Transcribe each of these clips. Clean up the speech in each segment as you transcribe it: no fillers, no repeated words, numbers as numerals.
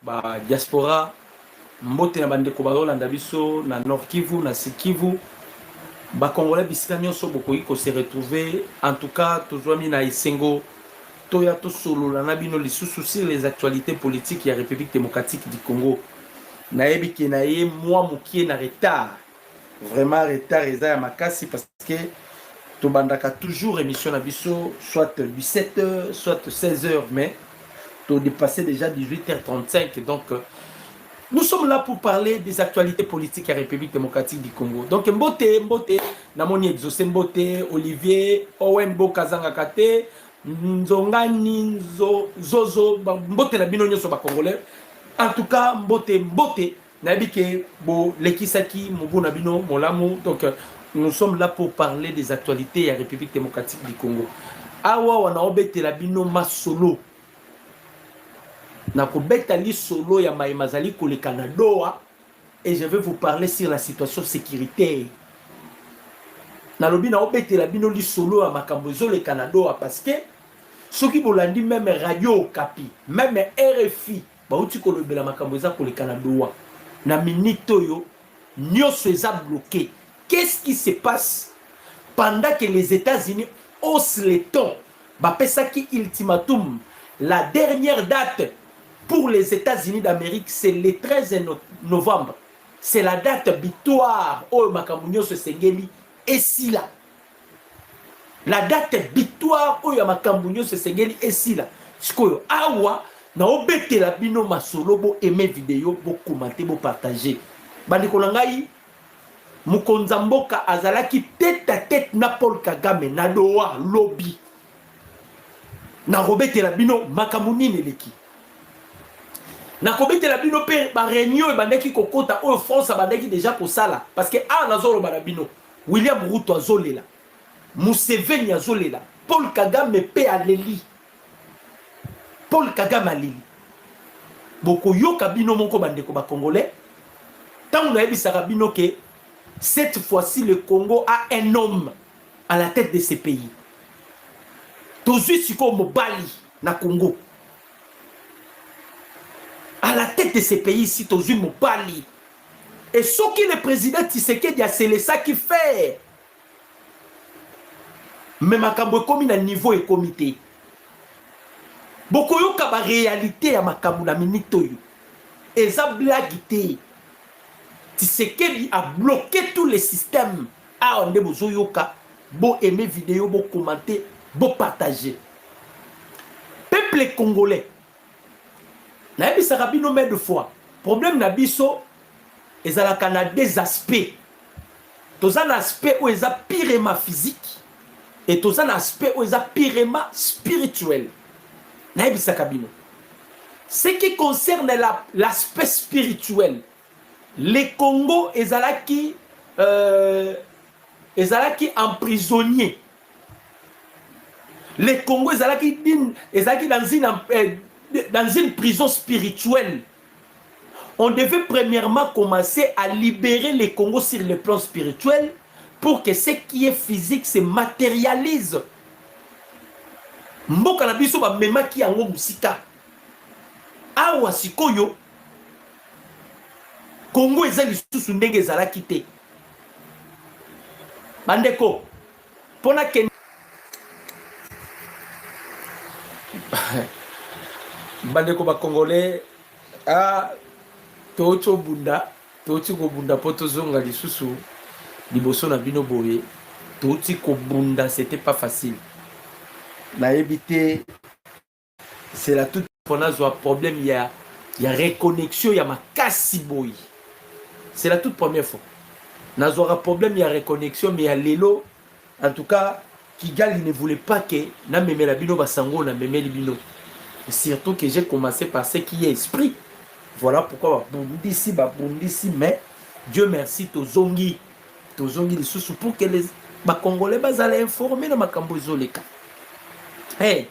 ba diaspora mbote na bandeko bazolanda biso na Nord Kivu na Sud Kivu ba congolais bisika nyonso bokoki ko se retrouver en tout cas toujours mis na isengo toya to solo na bino lisusu sur les actualités politiques ya République démocratique du Congo nayebi ke na ye moi mokie na retard vraiment retard eza ya makasi parce que tobandaka toujours émission na biso soit 17h soit 16h mais to dépassé déjà 18h35 donc nous sommes là pour parler des actualités politiques à la République démocratique du Congo. Donc, Mbote, Namoni Exaucé Mbote, Olivier, Owen Bokazanga Kate, Nzongani, Zozo, Mbote na bino nyoso ba Congolais. En tout cas, Mbote, Nabike, Bo, Lekisaki, Mobu Nabino, Molamu. Donc, nous sommes là pour parler des actualités à la République démocratique du Congo. Awa, wana obete la bino masolo. Nakobetali solo ya maimazali kole Canada et je vais vous parler sur la situation sécuritaire. Nalobi na obetela bino li solo ya makambo le Canada parce que ceux qui bolandi même radio Kapi, même RFI, ba uti kolobela makambo za kole Canada na minito yo nyonso eza bloqué. Qu'est-ce qui se passe pendant que les États-Unis haussent les tons? Ba pesaki ultimatum, la dernière date pour les États-Unis d'Amérique, c'est le 13 novembre. C'est la date victoire. Oh, Makamunyo se sengeli. Et si là. La date victoire. Oh, Makamunyo se sengeli. Et si là. Sikoyo. Awa. Na obete la bino masolo. Bo aimer vidéo. Bo commenter. Bo partager. Bandi kolangai. Mukonza mboka azalaki tête à tête na Paul Kagame. Na doa lobby. Na obete la bino. Makamuni neleki. Nakobete la bino pe ba réunion e bandeki kokota o France bandeki déjà ko sala parce que nazolo ba bino William Ruto azolela Museveni azolela Paul Kagame pe aleli Paul Kagame aleli boko yoka bino moko bandeko ba congolais tant on a ebisaka bino que cette fois-ci le Congo a un homme à la tête de ce pays tozui siko mobali na Congo. À la tête de ces pays ici, Tozu Mopali. Et ce qui le président Tshisekedi a scellé ça qui fait. Mais Makambo est comme un niveau et comité. Beaucoup de la réalité à Makambo la minute. Et ça blaguité. Tshisekedi a bloqué tous les systèmes. Ah, on est besoin yoka. Bon aimer vidéo, bon commenter, bon partager. Peuple congolais. Na ebisaka bino mais de fois problème na biso ezalaka na des aspects toza na aspect où eza purement physique et toza na aspect où eza purement spirituel na ebisaka bino ce qui concerne l'aspect spirituel les Congo ezalaki emprisonnier les Congo ezalaki dans une prison spirituelle. On devait premièrement commencer à libérer les Congos sur le plan spirituel pour que ce qui est physique se matérialise. Mboka na biso ba memaki yango musika. Awa sikoyo Congo eza lisusu ndenge ezalaki te. Bandeko pona ke bandeko ba congolais tocho bunda tochi ko bunda poto zonga lisusu liboso na bino boye tochi ko bunda c'était pas facile na éviter c'est la toute pona zo problème il y a reconnexion il y a makasi boy c'est la toute première fois na zo problème il y a reconnexion mais il y a lelo en tout cas Kigali ne voulait pas que na memela bino basango na memeli bino. Surtout que j'ai commencé par ce qui est esprit. Voilà pourquoi Bundisi, mais Dieu merci, Tozongi les sous pour que les Congolais allaient informer de Makambo Zoleka. Hey,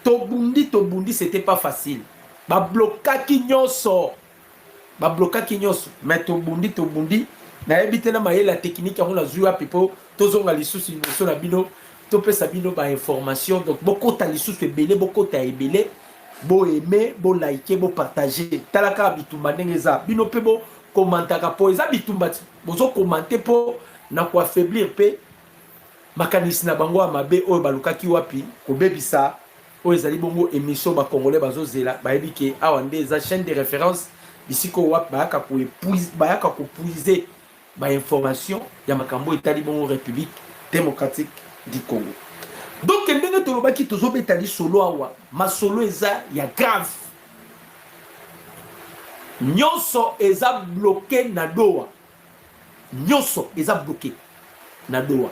Tobundi, c'était pas facile. Bloquaki nyonso, mais Tobundi, na ebité na maye la technique on la joue pipo, Tozonga les sous sur la bino. Topé Sabino ba information donc beaucoup ta lisusu ebele beaucoup ta ebele bo aimer, bo liker, bo partager. Talaka bitumba ndengeza. Bino pe bo commentaka po eza bitumba bozo commenter po na ko affaiblir pe makanisi na bango mabe oyo balukaki wapi ko bebisa oyo ezali bongo émission ba congolais bazo zela ba yebi ke awa nde eza chaîne de référence bisiko wapi bayaka ko épuiser bayaka ko puiser ba information ya makambo etali bongo République démocratique du Congo. Donc ndenge tolobaki tozobetali solo awa masolo eza ya grave. Nyonso eza bloqué na doa. Nyonso eza bloqué na doa.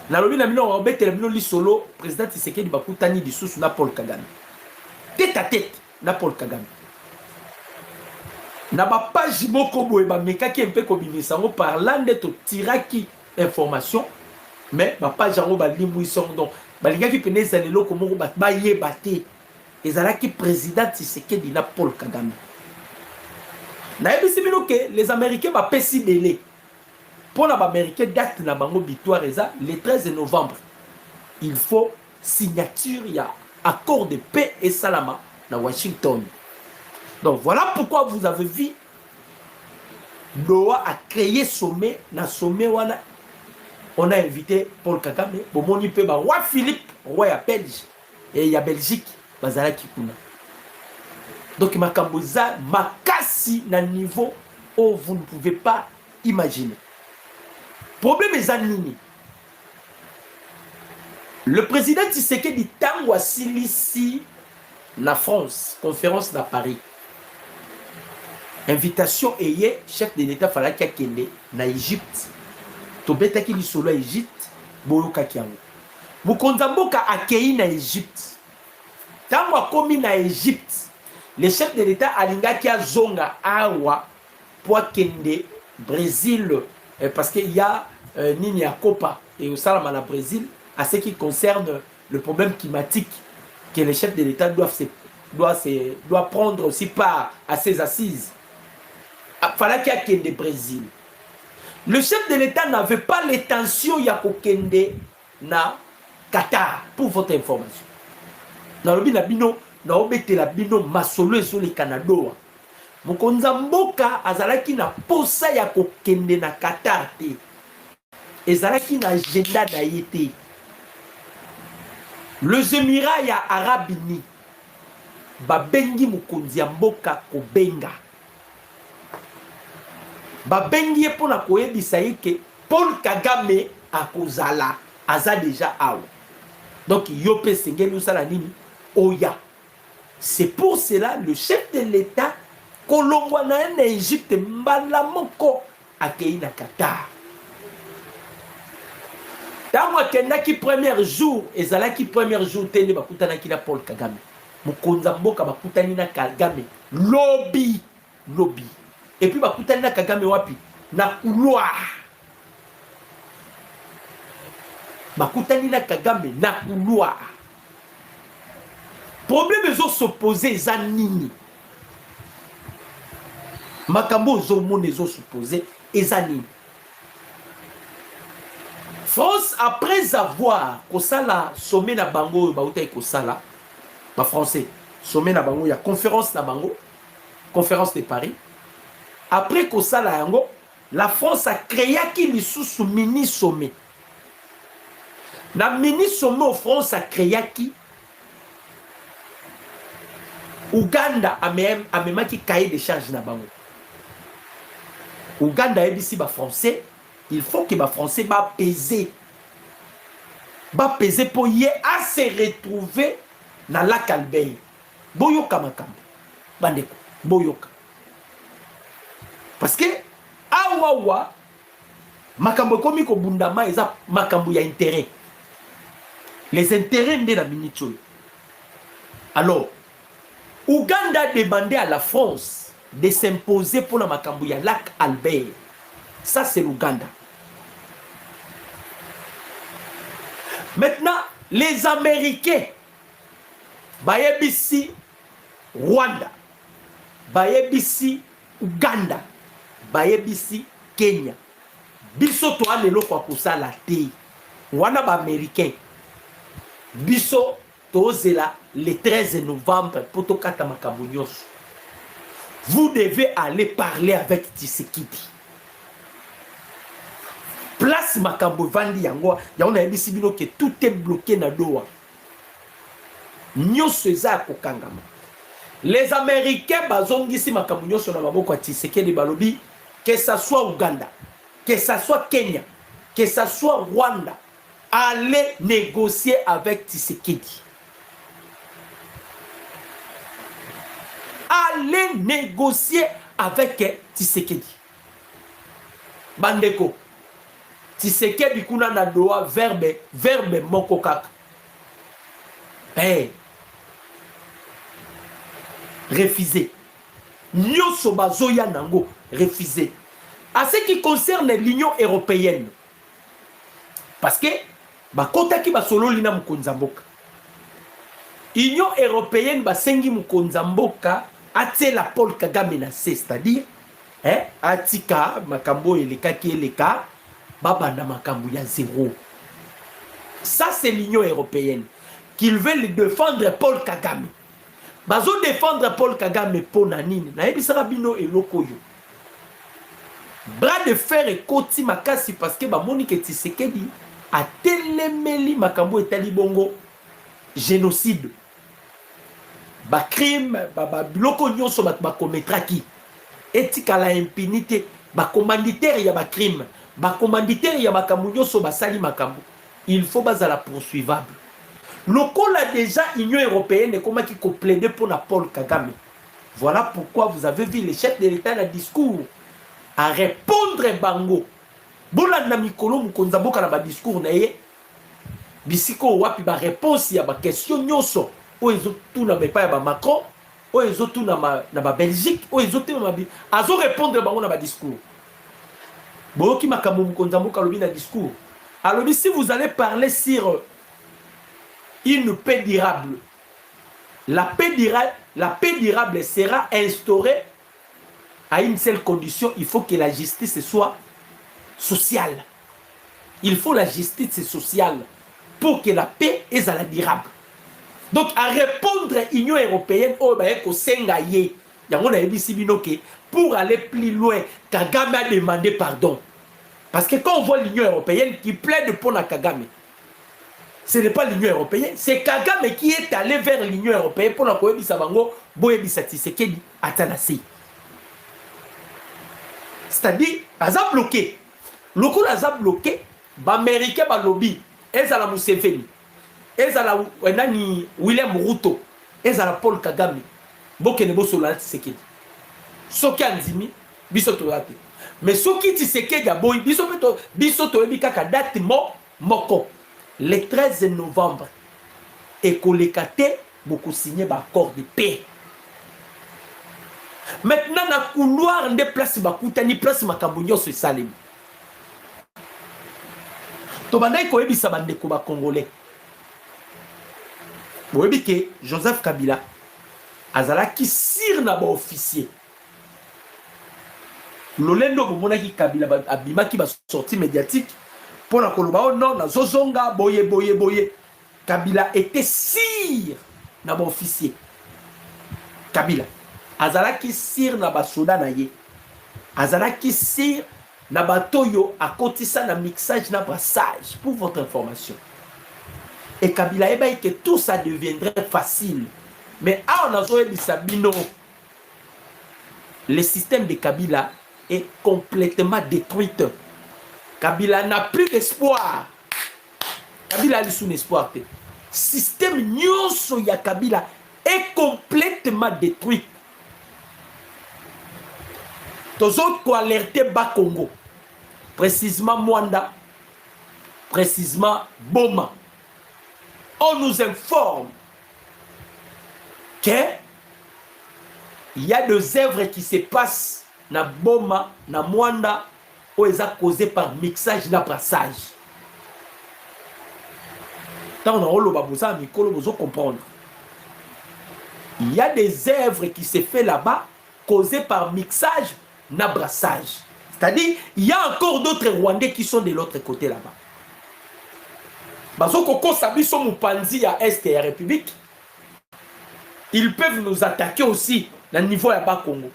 Na lobi na mino obetela mino li solo président Tshisekedi bakutani lisusu na Paul Kagame. Tête à tête na Paul Kagame. Na ba page moko boye ba mekaki un peu kobimisa ngo parlant de to tiraki information mais ba page ngo ba limbu son donc balingaki peneza lelo ko moko ba yeba te ezalaki président Tshisekedi na Paul Kagame. Na ebisi bino ke les Américains ba pesi belé pour les Américains date na bango victoire eza le 13 novembre. Il faut signature ya accord de paix et salama na Washington. Donc voilà pourquoi vous avez vu Doha a créé sommet na sommet wana on a invité Paul Kagame bomoni pe ba roi Philippe roi ya Belgique et ya Belgique bazalaki kuna. Donc makamboza makasi na niveau où vous ne pouvez pas imaginer. Problème est nini. Le président Tshisekedi tango asilisi na France, conférence na Paris. Invitation eye chef de l'État falaki akende na Égypte. Tobetaki li solo Égypte, boyoka kiango. Mukonza mboka akei na Égypte. Tango akomi na Égypte, le chef de l'État alingaki azonga awa pour akende Brésil parce qu'il y a Nini Akopa et au Salama na Brésil à ce qui concerne le problème climatique que les chefs de l'État doivent prendre aussi part à ses assises. Il fallait qu'il y ait des Brésil. Le chef de l'État n'avait pas l'intention de na Qatar, pour votre information. Dans le bino, na obete la bino masolo sur les Canada. Mokonza mboka azalaki na posa ya kokende na Qatar te. Ezalaki na agenda na yete. Les Émirats ya Arabes Unis babengi mokonzi ya mboka kobenga. Babengi pona koyebisa yeke Paul Kagame akozala aza déjà awa. Donc yope sengeli usala nini oya. C'est pour cela le chef de l'État kolongwa na en Égypte mbala moko akei na Qatar. Tango akendaki premier jour ezalaki premier jour tene bakutanaki na Paul Kagame. Mokonza mboka bakutani na Kagame lobby. Et puis bakutani na Kagame wapi na couloir. Bakutani na Kagame na couloir. Problème ezo s'opposer eza nini? Makambo zo mone ezo s'opposer eza nini? France, après avoir kosala sommet na bango bauta kosala ba français sommet na bango ya conférence na bango conférence de Paris, après kosala yango la France a créé qui lisusu mini sommet na mini sommet en France a créé qui Ouganda a même qui cahier de charge na bango. Ouganda ebisi ba français. Il faut que les Français va peser pour y à se retrouver dans la Calbeille. Boyoka makambo. Bandeko, boyoka. Parce que awawa makambo komi ko bundama eza makambo ya intérêt. Les intérêts de la minute. Alors, Ouganda demandait à la France de s'imposer pour la makambo ya lac Albert. Ça c'est l'Ouganda. Maintenant, les Américains, Bayebisi, Rwanda, Bayebisi, Ouganda, Bayebisi, Kenya, Biso toa lelo kwa kusala te. Wana ba Américain, Biso tozela le 13 novembre pour tokata makambo nyonso. Vous devez aller parler avec Tshisekedi. Place makambo vandi yango ya on a ebisi bino que tout est bloqué na Doha. Nyonso eza kokangama. Les Américains bazongisi makambo nyonso na maboko ya Tshisekedi balobi que ça soit Ouganda, que ça soit Kenya, que ça soit Rwanda, allez négocier avec Tshisekedi. Allez négocier avec Tshisekedi. Bandeko. Tshisekedi kuna na Doha verbe moko kaka. Hey. Refusé. Nyoso bazoya nango refusé. À ce qui concerne l'Union européenne. Parce que bakota ki basolo lina mukonza mboka. Union européenne basengi mukonza mboka atela Paul Kagame na c'est-à-dire atika makambo eleka ki eleka babanda makambo ya zéro. Ça c'est l'Union européenne qu'ils veulent défendre Paul Kagame. Bazo défendre Paul Kagame pour nanine na ebisaka bino eloko yo. Bras de fer et koti makasi parce que bamoni ke Tshisekedi a telemeli makambo etali bongo génocide. Ba crime ba biloko nyonso ba commettra ki etika la impunité ba commanditaire ya ba crime ba commanditaire ya makambo nyonso ba sali makambo il faut bazala poursuivable. Lokola déjà Union européenne comment qui plaider pour na Paul Kagame. Voilà pourquoi vous avez vu les chefs de l'État dans le discours à répondre bango. Bola na mikolo mukonza boka na ba discours na ye. Bisiko wapi ba réponse ya ba question nyonso. O ezo tout na ba ya ba Macron, o ezo tout na ba Belgique, o ezo tout na ba azo répondre bango na ba discours. Boki makambo mukonza boka lobi na discours. Alors si vous allez parler sur une paix durable, la paix durable sera instaurée à une seule condition, il faut que la justice soit sociale. Il faut la justice sociale pour que la paix est à la durable. Donc, à répondre à l'Union européenne, pour aller plus loin, Kagame a demandé pardon. Parce que quand on voit l'Union européenne qui plaide pour la Kagame, ce n'est pas l'Union européenne, c'est Kagame qui est allé vers l'Union européenne pour la Koyebisa Bango, Boyebisa Tshisekedi, Atanasi. C'est-à-dire, Aza bloqué. Loko Aza bloqué, Américain ba lobby, Ezala Museveni, Ezala Wenani William Ruto, Ezala Paul Kagame, Bokene Bosola Tshisekedi. Soki Anzimi, Bisoto Yate. Mais Soki Tshisekedi a boy, Bisoto Ebika date moko. Le 13 novembre, Ekolekate, beaucoup signé l'accord de paix. Maintenant, dans le couloir, on déplace Bakuta, ni place Makambunyo sur Salim. Tobanda Koebi Sabande Koba Congolais. Vous voyez que Joseph Kabila, Azala qui sire na ba officier. Lolendo Monaki Kabila, Abima qui va sortir médiatique. Pour la Koloba, oh non, na Zozonga, boye. Kabila était sire na ba officier. Kabila. Azala qui sire na ba soda na ye. Azala qui sire na ba toyo à côté ça na mixage na brassage pour votre information. Et Kabila eba que tout ça deviendrait facile. Mais on a zoé bisabino. Le système de Kabila est complètement détruit. Kabila n'a plus d'espoir. Kabila a son espoir. Système nyonso ya Kabila est complètement détruit. Tous autres qui alerté bas Congo, précisément Mwanda, précisément Boma, on nous informe qu'il y a des œuvres qui se passent na Boma, na Mwanda, où ils ont causé par mixage na brassage. Tant on a besoin de comprendre. Il y a des œuvres qui se fait là-bas causées par mixage na brassage. C'est-à-dire, il y a encore d'autres Rwandais qui sont de l'autre côté là-bas. bazoko sabiso mupanzi ya est ya République. Ils peuvent nous attaquer aussi na niveau ya Bakongo.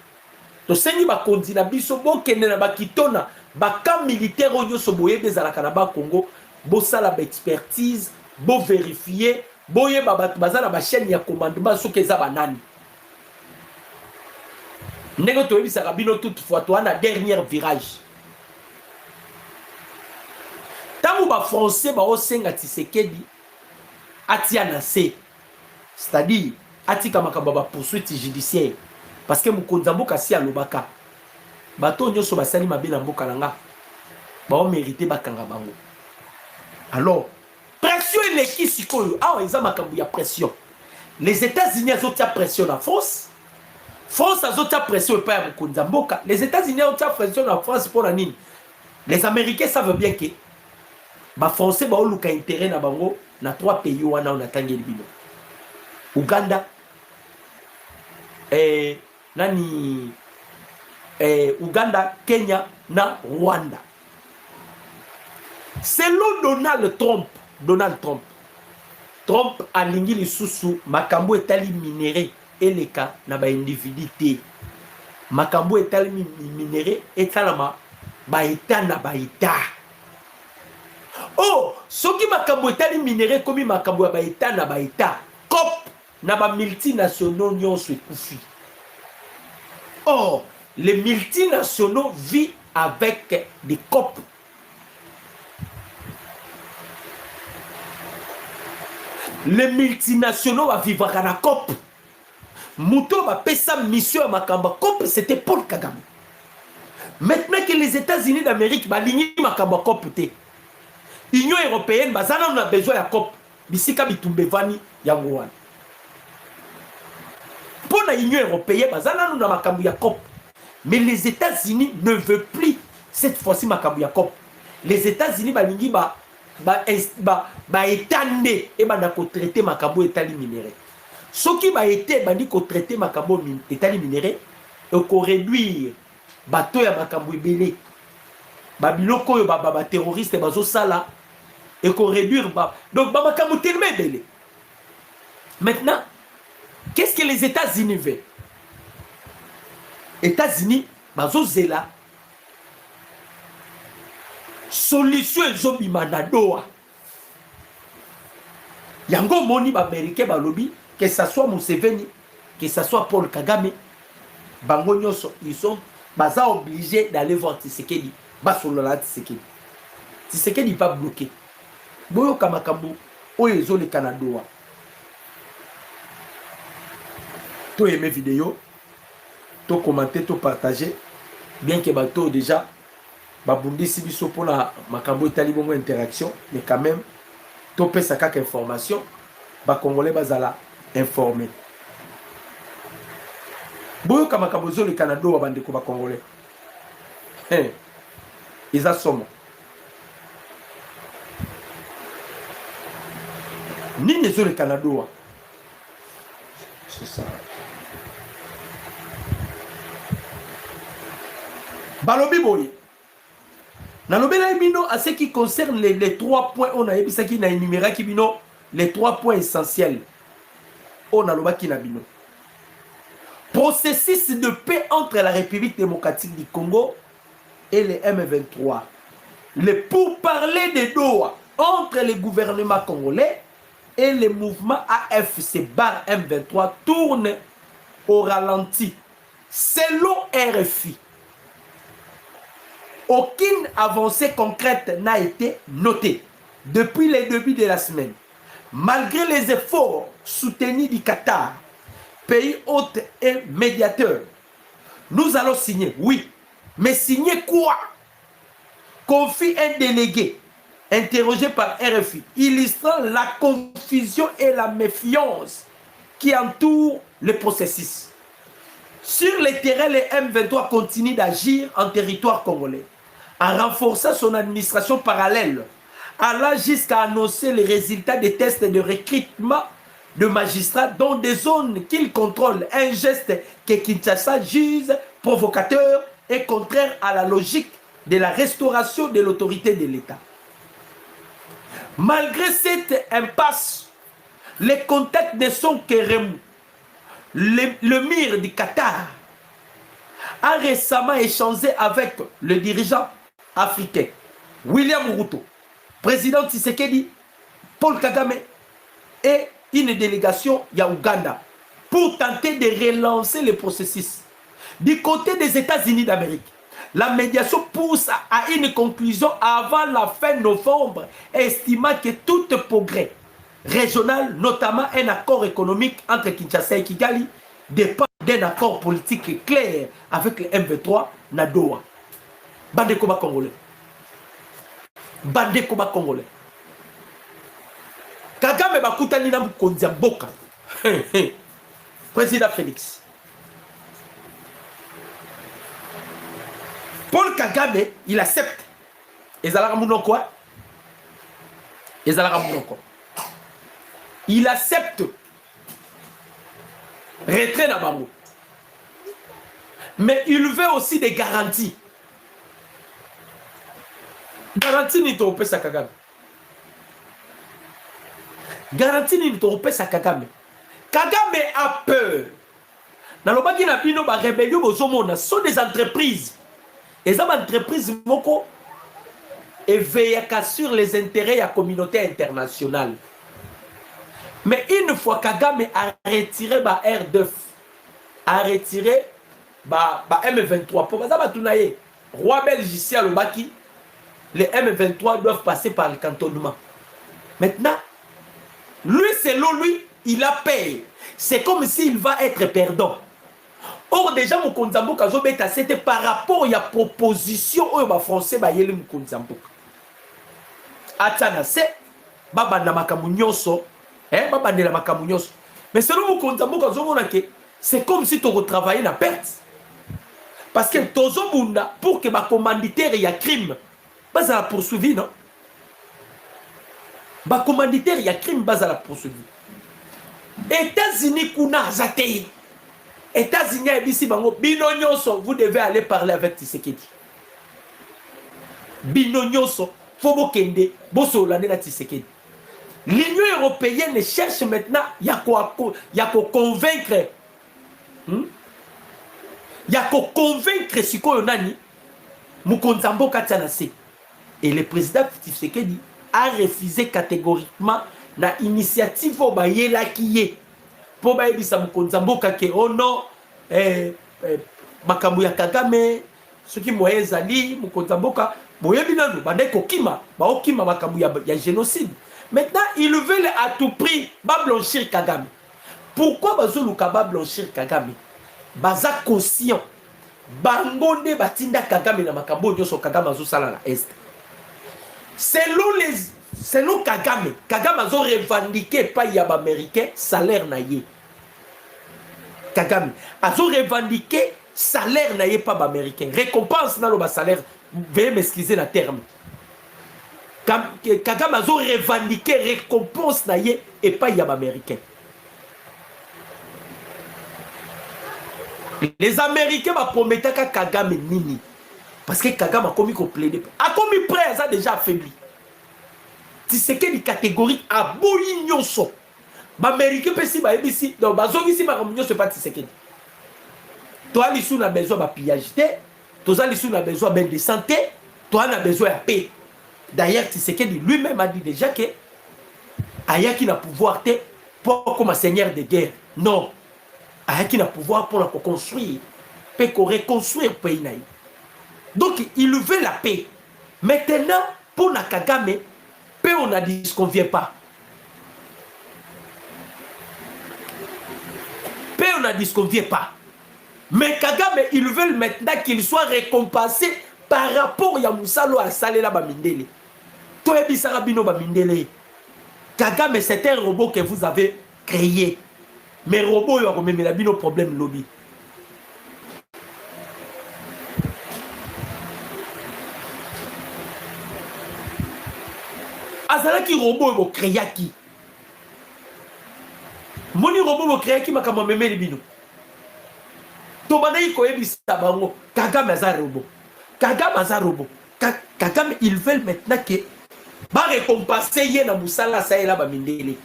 To sengi ba kondina biso bokende na bakitona baka militaire oyo so boye bezalaka na Bakongo, bo sala ba expertise, bo vérifier, boye bazala ba chaîne ya commandement soki eza banani. Ndenge toyebisaka bino toutefois to na dernier virage. Tango ba français ba osenga Tshisekedi atia na se. C'est-à-dire atika makambo ba poursuite judiciaire parce que mokonzi mboka si alobaka bato nyonso basali mabe na mboka nanga ba o mériter bakanga bango. Alors pression eleki sikoyo awa eza makambo ya pression. Les États-Unis azotia pression na France. France azotia pression epai ya mokonzi mboka. Les États-Unis azotia pression na France pour la nini. Les Américains savent bien que ba français ba oluka intérêt na bango na 3 pays wana on atangeli bino. Uganda, Uganda, Kenya, na Rwanda. Selon Donald Trump alingi lisusu makambo etali minéré eleka na ba individuité. Makambo etali minéré etalama ba état na ba état. Oh, soki makambo etali minéré komi makambo ya ba état na ba état. COP na ba multinationaux nyonso ekufi. Or, les multinationaux vivent avec des COP. Les multinationaux vivent avec la COP. Mouto va payer sa mission à Makamba COP, c'était Paul Kagame. Maintenant que les États-Unis d'Amérique baligné Makamba COP, l'Union européenne, bazana on a besoin de COP. Bisika bitumbevani yangoan. Pour l'Union européenne, bazana on a makambu ya COP. Mais les États-Unis ne veulent plus cette fois-ci makambu ya COP. Les États-Unis balingi étande et bandako traiter makambu étali minéré. Ce qui va été bandiko traiter makambu étali minéré et qu'on réduire bateau ya makambu ebele. Babiloko yo ba terroriste bazo sala et qu'on réduire donc makambu tellement ebele. Maintenant, qu'est-ce que les États-Unis veulent? États-Unis, bazozela solution ezobima na Doha. Yango moni ba américain ba lobby que ça soit Museveni, que ça soit Paul Kagame, bango nyonso ils sont baza obligés d'aller voir Tshisekedi, basolola Tshisekedi. Tshisekedi pas bloqué. Boyo kamakambo oyo ezoleka na Doha. To aimer vidéo, to commenter, to partager, bien que bato déjà babundi si biso pour la makambo itali bongo interaction, mais quand même to pesa kaka information, ba congolais bazala informé. Boyo kama kabozo le Canada wa bandeko ba congolais. Ils assoment. Nini zo le Canada wa. C'est ça. Balobi boye. Nalobela bino à ce qui concerne les 3 points on a ebisa ki na énuméré ki bino les 3 points essentiels. On a lobaki na bino. Processus de paix entre la République démocratique du Congo et les M23. Le pourparlers de Doha entre les gouvernements congolais et les mouvements AFC/M23 tournent au ralenti. Selon RFI, aucune avancée concrète n'a été notée depuis les débuts de la semaine. Malgré les efforts soutenus du Qatar, pays hôte et médiateur, nous allons signer, oui. Mais signer quoi? Confie un délégué interrogé par RFI, illustrant la confusion et la méfiance qui entourent le processus. Sur le terrain, les M23 continuent d'agir en territoire congolais, en renforçant son administration parallèle, allant jusqu'à annoncer les résultats des tests de recrutement de magistrats dans des zones qu'ils contrôlent, un geste que Kinshasa juge provocateur et contraire à la logique de la restauration de l'autorité de l'État. Malgré cette impasse, les contacts ne sont que remous. Le MIR du Qatar a récemment échangé avec le dirigeant africain William Ruto, président Tshisekedi, Paul Kagame et une délégation à Ouganda pour tenter de relancer le processus. Du côté des États-Unis d'Amérique, la médiation pousse à une conclusion avant la fin novembre, estimant que tout progrès régional, notamment un accord économique entre Kinshasa et Kigali, dépend d'un accord politique clair avec le M23 na Doha. Bande Koba Congolais. Bande Koba Congolais. Kagame bakutani na Mukonzi Mboka. Président Félix. Paul Kagame, il accepte. Il accepte. Retrait na bango. Mais il veut aussi des garanties. Garantie ni to pesa Kagame. Garantie ni to pesa Kagame. Kagame a peur. Dans le bagi na bino ba rébellion bozomona sont des entreprises. Et ça entreprises moko éveillent sur les intérêts de la communauté internationale. Mais une fois Kagame a retiré ba R2, a retiré ba M23 pour ça batunaye roi belge ici à Lobaki, les M23 doivent passer par le cantonnement. Maintenant, lui selon lui, il a payé. C'est comme s'il va être perdant. Or déjà Mokonzi Mboka zobeta c'était par rapport à la proposition au français ba yeli Mokonzi Mboka. Atana se baba na makambo nyonso, baba ndela makambo nyonso. Mais selon Mokonzi Mboka zomona que c'est comme si tu retravaillais la perte. Parce que tozo bunda pour que ba commanditaire ya crime base à la poursuivi non. Ba commanditaire ya crime base à la poursuivi. États-Unis kuna zatei. États-Unis et ici bango binonyoso vous devez aller parler avec Tshisekedi. Binonyoso faut bokende bosolane na Tshisekedi. L'Union européenne cherche maintenant ya ko convaincre ya ko convaincre sikoyo nani Mokonzi Mboka Tsanase. Et le président Tshisekedi a refusé catégoriquement la initiative au bayela qui est pour bayebisa Mokonzi Mboka ke oh non makambo ya Kagame soki moye ezali Mokonzi Mboka boyebi nanu bande kokima ba okima makambo ya génocide. Maintenant ils veulent à tout prix ba blanchir Kagame. Pourquoi bazoluka ba blanchir Kagame? Baza conscient bangonde batinda Kagame na makambo nyoso Kagame azosala na est. Selon Kagame a revendiqué pas yaba américain salaire na ye. Kagame a revendiqué salaire na ye pas américain. Récompense na le salaire. Veuillez m'excuser la terme. Kagame a revendiqué récompense na ye et pas yaba américain. Les Américains m'a promis que Kagame nini. Parce que Kagame a commis qu'on plaide. A commis prêt, ça a déjà affaibli. Tshisekedi catégorique à Boyignoso. L'Américain peut si ici. Donc, ici, c'est pas Tshisekedi. Toi, l'issue n'a besoin de pillage. Toi, l'issue n'a besoin de santé. Toi, n'a besoin de paix. D'ailleurs, Tshisekedi lui-même a dit déjà que Ayaki n'a pouvoir pour comme seigneur de guerre. Non. Ayaki n'a pouvoir pour construire. Pour reconstruire le pays. Donc, il veut la paix. Maintenant, pour Nakagame, paix, on a dit qu'on ne vient pas. Paix, on a dit qu'on ne vient pas. Mais Kagame, ils veulent maintenant qu'il soit récompensé par rapport à Moussalo à Salela Bamindele. Toi, Bisarabino Bamindele. Kagame, c'est un robot que vous avez créé. Mais robot, il y a un problème lobby. Azalaki robot bo créaki. Moni robot bo créaki makama memeli bino. To banayi ko yebisa bango Kagame za robot. Kagame za robot. Kagame ils veulent maintenant que ba récompenser ye na musala saela ba mindele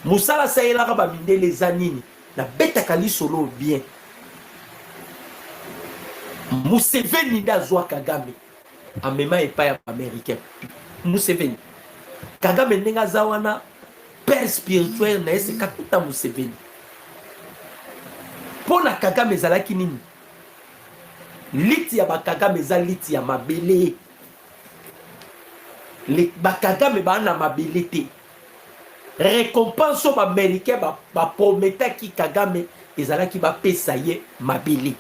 musala saela ba mindele zanini na betaka lisolo bien Museveni ndazwa Kagame amema epai ya américain Museveni Kagame ndenga zawana père spirituel na ese kakuta Museveni pona Kagame zalaki nini liti ya Kagame za liti ya mabele Kagame bana mabele te récompense ba américain ba prometaki Kagame ezalaki ba pesa ye mabele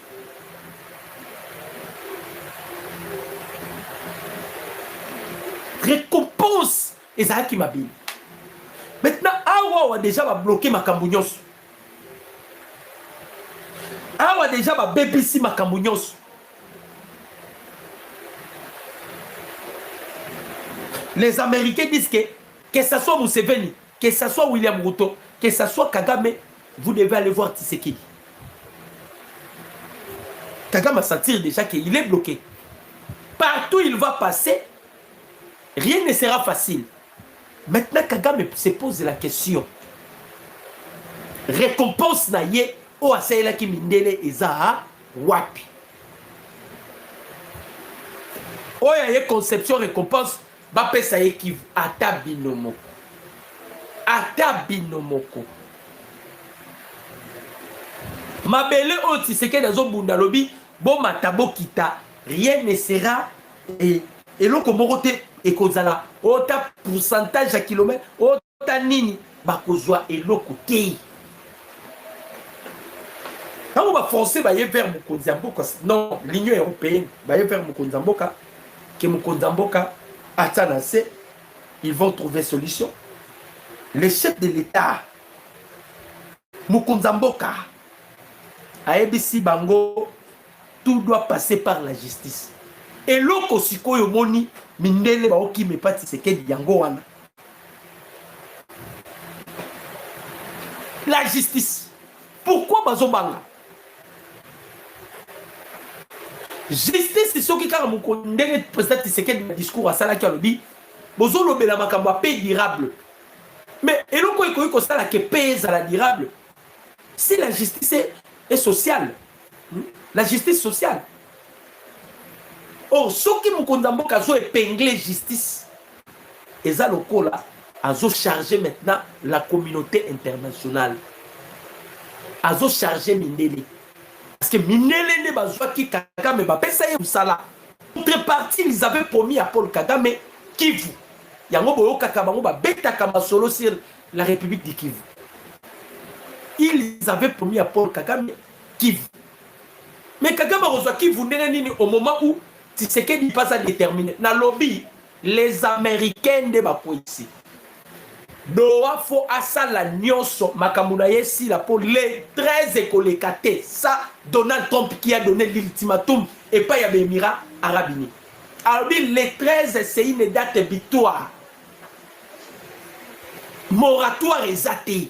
récompense ezalaki mabele. Maintenant awa déjà va bloquer makambo nyonso. Awa déjà va bebisi makambo nyonso. Les Américains disent que ça soit Museveni, que ça soit William Ruto, que ça soit Kagame, vous devez aller voir Tshisekedi. Kagame a senti déjà qu'il est bloqué. Partout il va passer, rien ne sera facile. Maintenant, Kagame se pose la question. Récompense na ye o asaela ki mindele eza wapi. Oya ye conception récompense ba pesa ye ki ata binomoko. Ata binomoko. Mabele o Tshisekedi azo bunda lobi bo matabo kita rien ne sera et loko morote et kozala ota pourcentage à kilomètre ota nini bakozwa eloko te. Quand on va forcer ba ye vers Mokonzamboka non l'Union européenne ba ye vers Mokonzamboka que Mokonzamboka atanase ils vont trouver solution. Les chefs de l'État Mokonzamboka aebisi bango tout doit passer par la justice. Et loko sikoyo moni mindele ba oki me pati Tshisekedi yango wana. La justice. Pourquoi bazobanga? Justice c'est ce qui kara mukondenge président Tshisekedi na discours à sala ki alobi bozo lobela makambo a paix durable. Mais eloko ekoyi ko sala ke paix za la durable. Si la justice est sociale. La justice sociale. Or, ce qui me condamne à épingler justice, et ça, le coup là, à charger maintenant la communauté internationale. À charger Mindele. Parce que Mindele n'est pas qui Kagame, mais ça y est, ça là. Contrepartie, ils avaient promis à Paul Kagame Kivu. Il y a un peu de bêta solo sur la République du Kivu. Ils avaient promis à Paul Kagame Kivu. Mais Kagame a reçu Kivu au moment où Tshisekedi passe à déterminer. Dans le lobby, les Américains de Bapoïsi. Doa fo asala nyonso makamuna yesi la pour les 13 écoles kate. Ça, Donald Trump qui a donné l'ultimatum et pas y a des Émirats Arabes Unis. Alors les 13 c'est une date butoir. Moratoire exaté.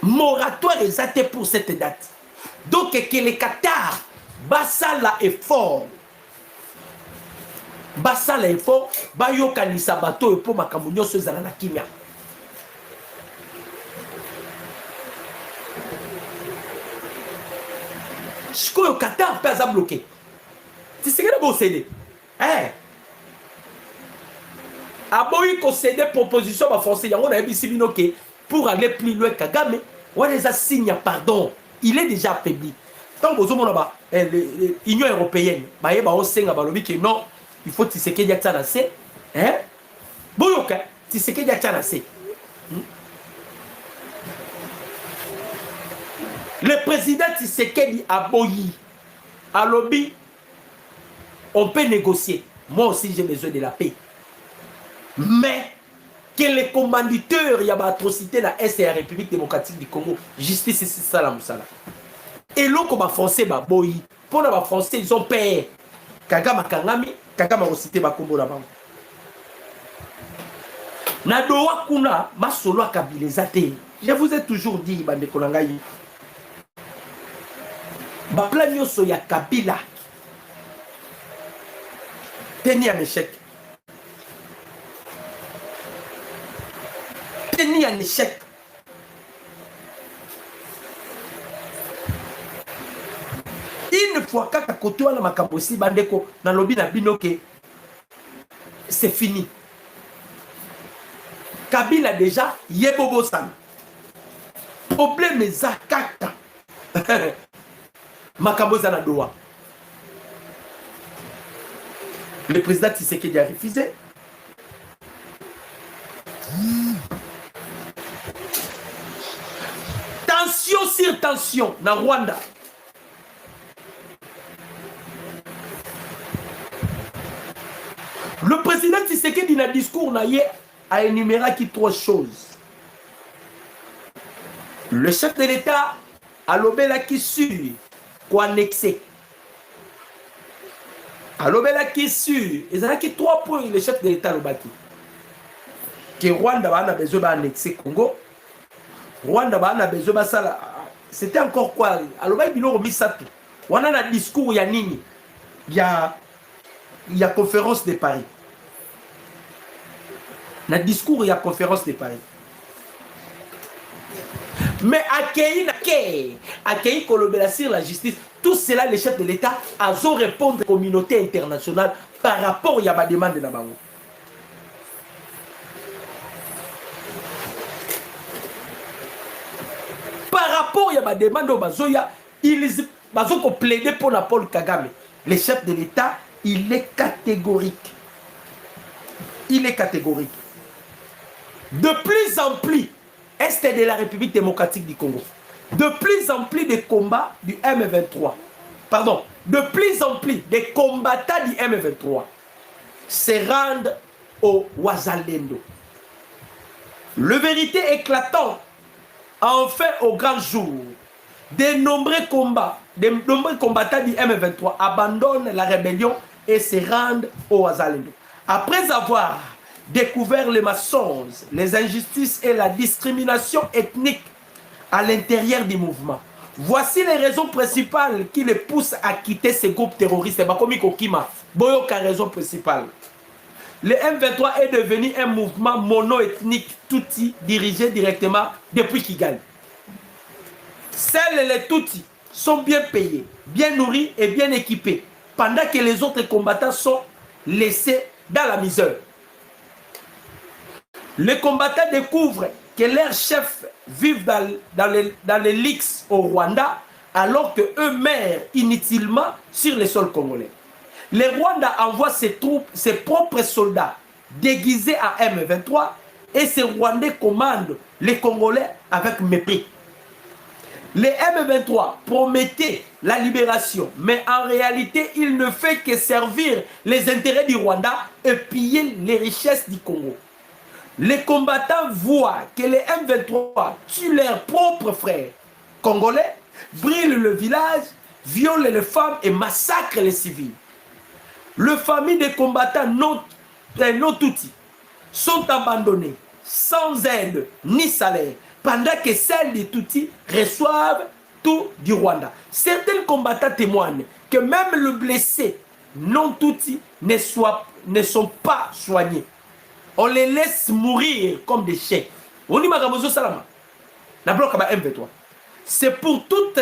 Moratoire exaté pour cette date. Donc que les Qatar basala effort. Basala effort, bayo kanisa bato pour makambo nyonso ezala na kimia. Sikoyo Qatar peut être bloqué. Tu sais que c'est bon cédé. Eh. Aboyi ko cédé proposition ba français yango na yebisi bino ke pour aller plus loin Kagame, on les a signé pardon. Il est déjà affaibli. Tant que vous avez l'Union européenne, bah yeba o senga balobi que non. Il faut Tshisekedi Atsanase. Hein? Boyoka, Tshisekedi Atsanase. Le président Tshisekedi a boyi. À lobby, on peut négocier. Moi aussi, j'ai besoin de la paix. Mais que les commanditeurs, il y a une atrocité dans l'Est et la République démocratique du Congo. Justice, c'est ça la moussala. Et l'autre, comme les Français, boyi. Pour les Français, ils ont payé. Kagame Kangami. Kagame a cité Bakombo là-bas. Nadoa kuna masolo akabilezate. Je vous ai toujours dit bande kolangai. Ba plan nyoso ya Kabila. Teni un échec. en échec. Une fois que côté wana makambo si bandeko na lobi na binoke c'est fini. Kabila déjà yebobo san. Problème za kaka. Makambo za na doa. Le président Tshisekedi a refusé. Tension sur tension na Rwanda. Le président Tshisekedi dans le discours a énuméré qui 3 choses. Le chef de l'État a l'obéla qui suit, quoi annexé. A l'obéla qui suit, il y a 3 points le chef de l'État a bâti. Que Rwanda a besoin d'annexer Congo. Rwanda a besoin de ça. C'était encore quoi? A l'obéla il a mis ça tout. On a un discours, il y a Nini. Il y a conférence de Paris. Dans le discours, il y a conférence de Paris. Mais accueillir Kolobela sur la justice, tout cela, les chefs de l'État, ont répondu à la communauté internationale par rapport à la demande de Nabango. Par rapport à la demande de Bazoya, ils ont plaidé pour Paul Kagame. Le chef de l'État, il est catégorique. Il est catégorique. De plus en plus, Est de la République démocratique du Congo, de plus en plus de combats du M23, pardon, de plus en plus de combattants du M23 se rendent au Wazalendo. Le vérité éclatant, enfin au grand jour, de nombreux combattants du M23 abandonnent la rébellion et se rendent au Wazalendo. Après avoir découvert les mensonges, les injustices et la discrimination ethnique à l'intérieur du mouvement. Voici les raisons principales qui les poussent à quitter ces groupes terroristes. Bakomi Kokima, Boyoka raison principale. Le M23 est devenu un mouvement mono-ethnique Tutsi dirigé directement depuis Kigali. Seuls les Tutsis sont bien payés, bien nourris et bien équipés, pendant que les autres combattants sont laissés dans la misère. Les combattants découvrent que leurs chefs vivent dans les lix au Rwanda, alors qu'eux meurent inutilement sur le sol congolais. Le Rwanda envoie ses propres soldats déguisés à M23 et ces Rwandais commandent les Congolais avec mépris. Les M23 promettaient la libération, mais en réalité, il ne fait que servir les intérêts du Rwanda et piller les richesses du Congo. Les combattants voient que les M23 tuent leurs propres frères congolais, brûlent le village, violent les femmes et massacrent les civils. Les familles des combattants non Tutsis sont abandonnées, sans aide ni salaire, pendant que celles des Tutsis reçoivent tout du Rwanda. Certains combattants témoignent que même le blessé non Tutsi ne sont pas soignés. On les laisse mourir comme des chiens. On dit Magamozo Salama. M23. C'est pour toutes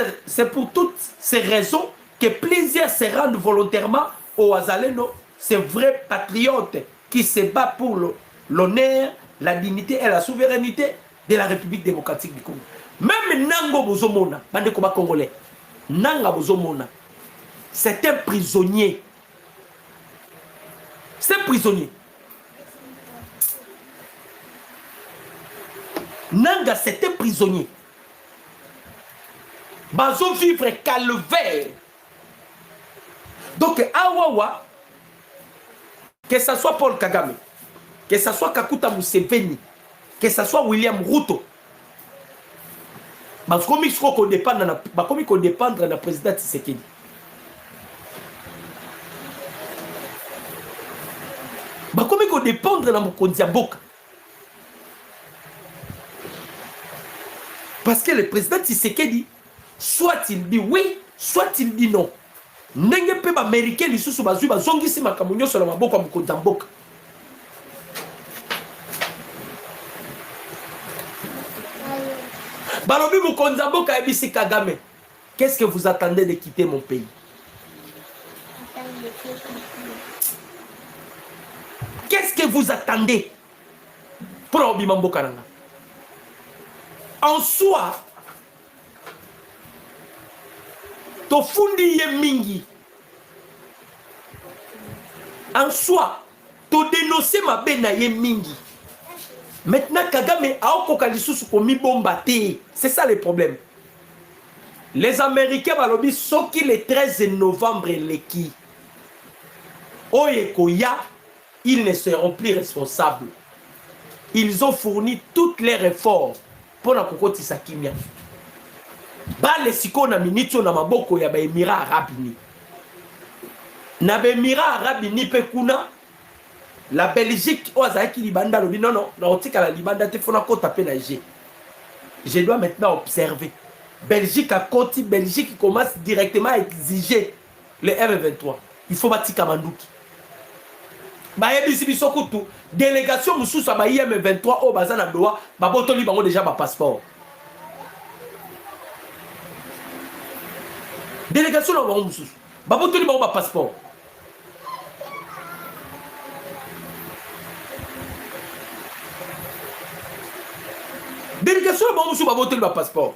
ces raisons que plusieurs se rendent volontairement au Wazalendo, ces vrais patriotes qui se battent pour l'honneur, la dignité et la souveraineté de la République démocratique du Congo. Même Nango Bozomona, bande combat congolais, Nanga Bozomona, c'est un prisonnier. C'est un prisonnier. Nanga, c'est un prisonnier. Bazo vivre calvaire. Donc, Awawa, que ce soit Paul Kagame, que ce soit Kakuta Museveni, que ce soit William Ruto, comme il faut qu'on dépend de la président Tshisekedi. Comme il faut dépendre de la Mokondiaboka. Parce que le président Tshisekedi, soit il dit oui, soit il dit non. Ndenge pe ba américain lisusu bazui bazongisi makambo nyonso na maboko ya mokonzi ya mboka. Balobi Mukonzambo Kaebisi Kagame. Qu'est-ce que vous attendez de quitter mon pays? Qu'est-ce que vous attendez pour Obimambo Kananga? En soi, to fundi ye mingi. En soi, to dénoncer ma bena ye mingi. Maintenant, Kagame a okoka lisusu komi bomba te. C'est ça le problème. Les Américains balobi soki le 13 novembre leki. Oyekoya, ils ne seront plus responsables. Ils ont fourni tous les efforts pour la kokotisa kimia. Bale siko na minitio na maboko ya ba Émirats Arabes Unis. Na ba Émirats Arabes Unis pe kuna la Belgique ozaki libanda lobi non na otika la libanda te fona ko taper na G. Je dois maintenant observer. Belgique a côté, Belgique commence directement à exiger le M23. Il faut bâtir Kamanduki. Délégation Moussousa ba M23 au Bazana Doha, Babotoli bango déjà ma passeport. Délégation na bango Moussousa, Babotoli bango ma passeport. Délégation na bango Moussousa Babotoli ma passeport.